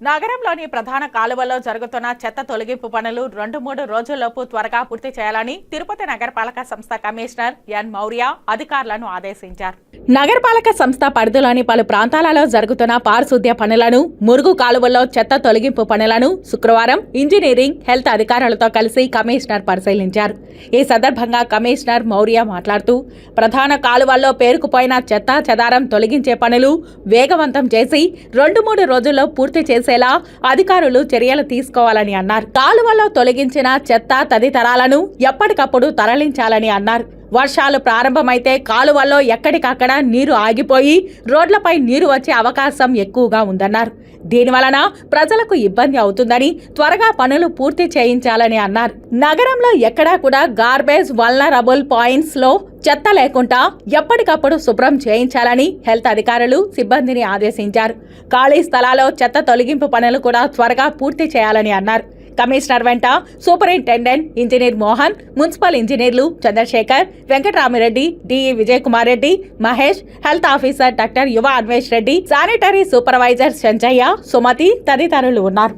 నగరంలోని ప్రధాన కాలువల్లో జరుగుతున్న చెత్త తొలగింపు పనులు 2-3 రోజుల్లోపు త్వరగా పూర్తి చేయాలని తిరుపతి నగరపాలక సంస్థ కమిషనర్ ఎన్ మౌర్య అధికారులను ఆదేశించారు. నగరపాలక సంస్థ పరిధిలోని పలు ప్రాంతాలలో జరుగుతున్న పారిశుద్ధ్య పనులను, మురుగు కాలువల్లో చెత్త తొలగింపు పనులను శుక్రవారం ఇంజనీరింగ్, హెల్త్ అధికారులతో కలిసి కమిషనర్ పరిశీలించారు. ఈ సందర్భంగా కమిషనర్ మౌర్య మాట్లాడుతూ ప్రధాన కాలువల్లో పేరుకుపోయిన చెత్త చెదారం తొలగించే పనులు వేగవంతం చేసి 2-3 రోజుల్లో పూర్తి చేసేలా అధికారులు చర్యలు తీసుకోవాలని అన్నారు. కాలువల్లో తొలగించిన చెత్త తదితరాలను ఎప్పటికప్పుడు తరలించాలని అన్నారు. వర్షాలు ప్రారంభమైతే కాలువల్లో ఎక్కడికక్కడ నీరు ఆగిపోయి రోడ్లపై నీరు వచ్చే అవకాశం ఎక్కువగా ఉందన్నారు. దీనివలన ప్రజలకు ఇబ్బంది అవుతుందని త్వరగా పనులు పూర్తి చేయించాలని అన్నారు. నగరంలో ఎక్కడా కూడా గార్బేజ్ వల్నరబుల్ పాయింట్స్ లో చెత్త లేకుండా ఎప్పటికప్పుడు శుభ్రం చేయించాలని హెల్త్ అధికారులు సిబ్బందిని ఆదేశించారు. ఖాళీ స్థలాల్లో చెత్త తొలగింపు పనులు కూడా త్వరగా పూర్తి చేయాలని అన్నారు. కమిషనర్ వెంట సూపరింటెండెంట్ ఇంజనీర్ మోహన్, మున్సిపల్ ఇంజనీర్లు Chandrashekar, Venkataramireddy, DE Vijay Kumar Reddy, Mahesh, health officer doctor Yuva Anvesh Reddy, sanitary supervisor Sanjayya, Sumathi తదితరులు ఉన్నారు.